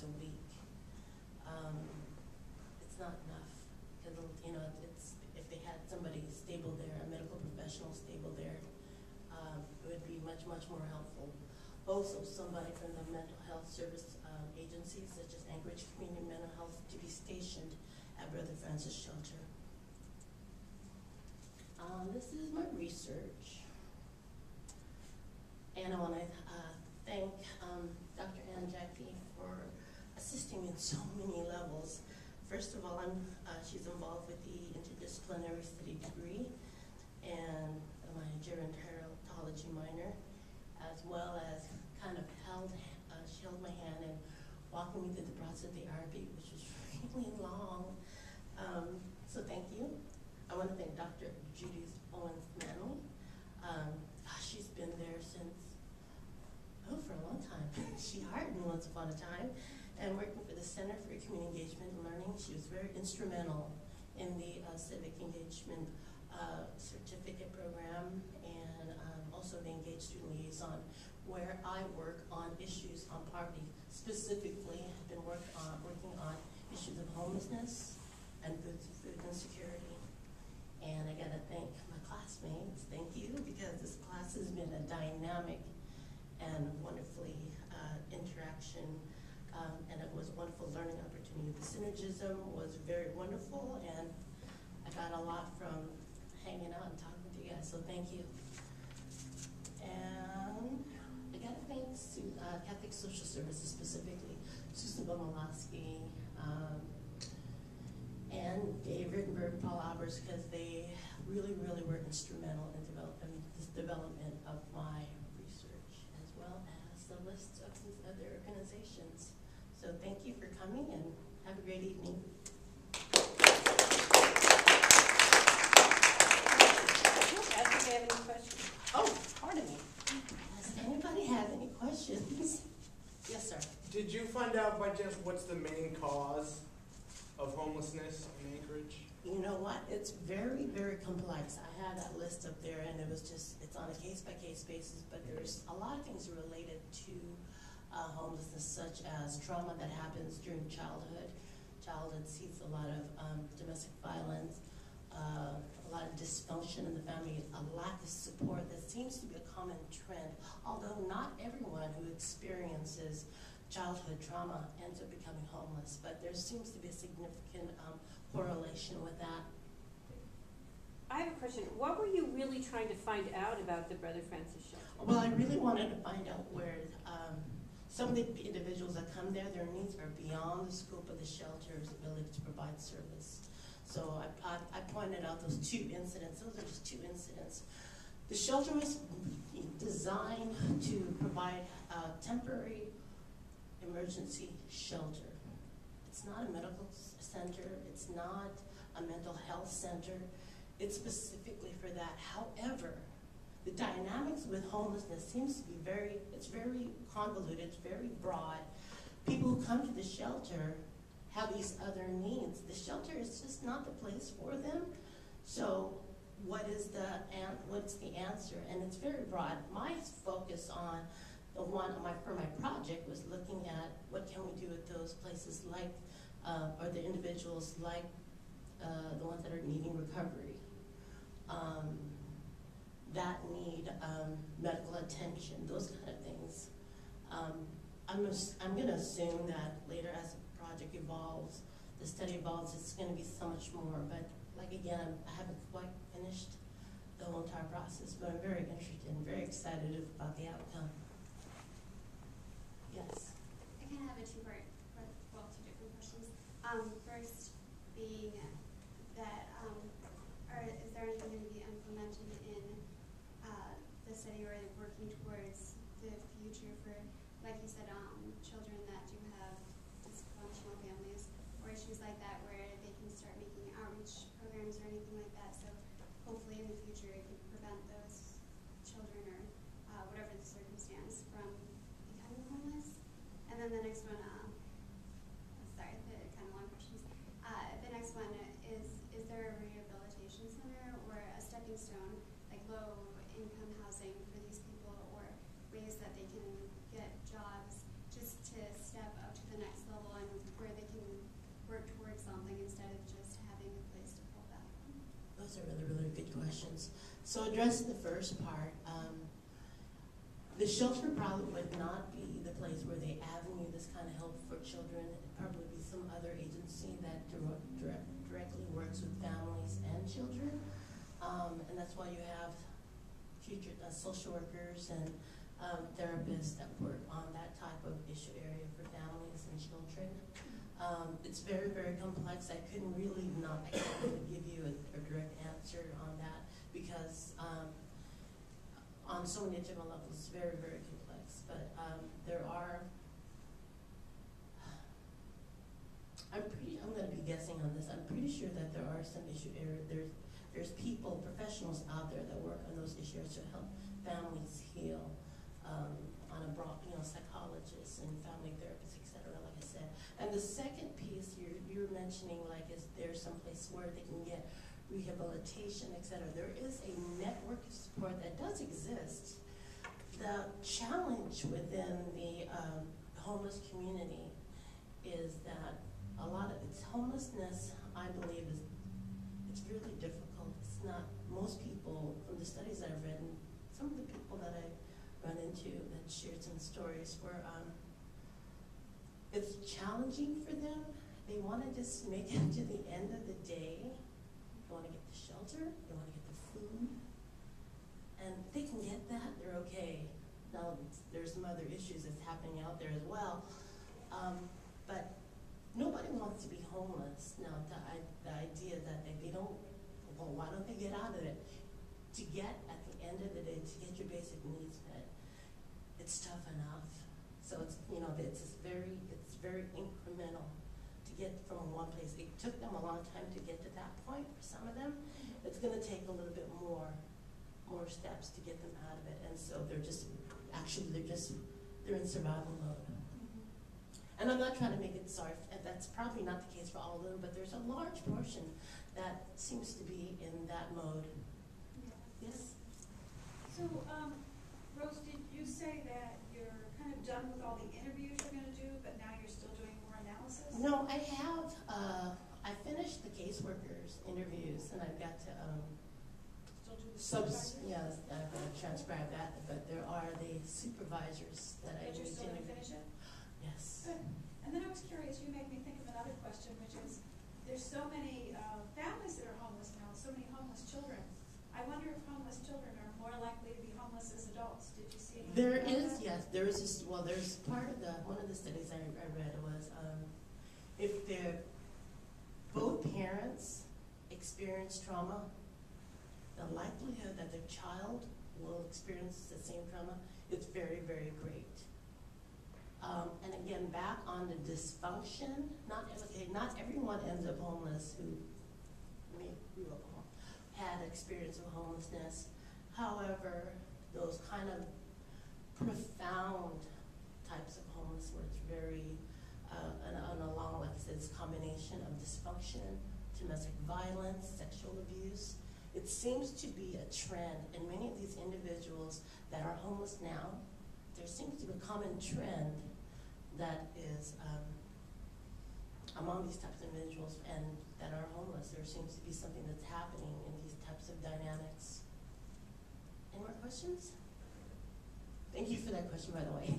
a week. It's not enough, because it's if they had somebody stable there, a medical professional stable there, it would be much more helpful. Also, somebody from the mental health service agencies, such as Anchorage Community Mental Health, to be stationed at Brother Francis Shelter. This is my research, and I want to thank Dr. Ann Jackie for assisting me in so many levels. First of all, she's involved with the interdisciplinary study degree and my gerontology minor, as well as kind of she held my hand and walked me through the process of the RB, which was really long. So thank you. I want to thank Dr. Judy Owens-Manley. She's been there since, for a long time. She hired me once upon a time, and working for the Center for Community Engagement and Learning. She was very instrumental in the civic engagement certificate program, and also the Engaged Student Liaison, where I work on issues on poverty. Specifically, I've been working on issues of homelessness and food insecurity. And I gotta thank my classmates, thank you, because this class has been a dynamic and wonderfully interaction, and it was a wonderful learning opportunity. The synergism was very wonderful, and I got a lot from hanging out and talking with you guys, so thank you. And I gotta thank Catholic Social Services, specifically Susan Bomolowski, and Dave Rittenberg, Paul Albers, because they really were instrumental in this development of my research, as well as the list of these other organizations. So thank you for coming, and have a great evening. Have any questions? Oh, pardon me. Does anybody have any questions? Yes, sir. Did you find out by just what's the main cause of homelessness in Anchorage? You know what? It's very complex. I had that list up there, and it's on a case-by-case basis, but there's a lot of things related to homelessness, such as trauma that happens during childhood. Childhood sees a lot of domestic violence, a lot of dysfunction in the family, a lack of support that seems to be a common trend, although not everyone who experiences childhood trauma ends up becoming homeless, but there seems to be a significant correlation with that. I have a question. What were you really trying to find out about the Brother Francis Shelter? Well, I really wanted to find out where some of the individuals that come there, their needs are beyond the scope of the shelter's ability to provide service. So I pointed out those two incidents. Those are just two incidents. The shelter was designed to provide a temporary emergency shelter. It's not a medical center. It's not a mental health center. It's specifically for that. However, the dynamics with homelessness seems to be very convoluted, it's very broad. People who come to the shelter have these other needs. The shelter is just not the place for them. So what's the answer? And it's very broad. My focus on for my project was looking at what can we do with those places like, or the individuals like the ones that are needing recovery, that need medical attention, those kind of things. I'm going to assume that later as the project evolves, the study evolves, it's going to be so much more. But like again, I haven't quite finished the whole entire process, but I'm very interested and very excited about the outcome. Yes. I kind of have a two-part, well, two different questions. First being that, is there anything going to be implemented in the study or working towards the future for, like you said, children that do have dysfunctional families or issues like that, where they can start making outreach programs or anything like that? So hopefully in the future it can prevent those children or whatever the circumstance from becoming homeless. And then the next one, sorry, the kind of long questions. The next one is there a rehabilitation center or a stepping stone, like low-income housing for these people, or ways that they can get jobs just to step up to the next level Those are really, really good questions. So addressing the first part, the shelter probably would not be the place where they avenue this kind of help for children. It'd probably be some other agency that directly works with families and children. And that's why you have future social workers and therapists that work on that type of issue area for families and children. It's very, very complex. I couldn't really I can't really give you a direct answer on that because on so many different levels, it's very, very complex. But there are, I'm going to be guessing on this. I'm pretty sure that there are some issue areas. There's people, professionals out there that work on those issues to help families heal on a broad, psychologists and family therapists, et cetera, like I said. And the second piece you're mentioning, like, is there some place where they can get rehabilitation, et cetera. There is a network of support that does exist. The challenge within the homeless community is that a lot of its homelessness, I believe, it's really difficult. It's not, most people, from the studies that I've read, and some of the people that I run into that shared some stories where it's challenging for them. They want to just make it to the end of the day. They want to get the shelter, they want to get the food, and if they can get that, they're okay. Now, there's some other issues that's happening out there as well, but nobody wants to be homeless. Now, the idea that they don't, well, why don't they get out of it? To get, at the end of the day, to get your basic needs met, it's tough enough. So it's, it's very incremental to get from one place. It took them a long time to get to that point for some of them. It's going to take a little bit more steps to get them out of it. And so they're in survival mode. And I'm not trying to make it sorry, and that's probably not the case for all of them, but there's a large portion that seems to be in that mode. Yes? So, Rose, did you say that you're kind of done with all the interviews you're going to do, but now you're still doing more analysis? No, I have. I finished the caseworkers interviews, and I've got to Still do the supervisors? yes, I've got to transcribe that. But there are the supervisors that I But you're need still to going to interview. finish it? Yes. Good. And then I was curious, you made me think of another question, which is, there's so many families that are homeless now, so many homeless children. I wonder if homeless children are more likely to be homeless as adults. Did you see anything There about is, that? yes, there is this, well, there's part of one of the studies I read was if both parents experience trauma, the likelihood that their child will experience the same trauma is very, very great. And again, back on the dysfunction, not everyone ends up homeless who grew up home, had experience of homelessness. However, those kind of profound types of homelessness where it's very, along with this combination of dysfunction, domestic violence, sexual abuse, it seems to be a trend in many of these individuals that are homeless now. There seems to be a common trend that is among these types of individuals and that are homeless. There seems to be something that's happening in these types of dynamics. Any more questions? Thank you for that question, by the way.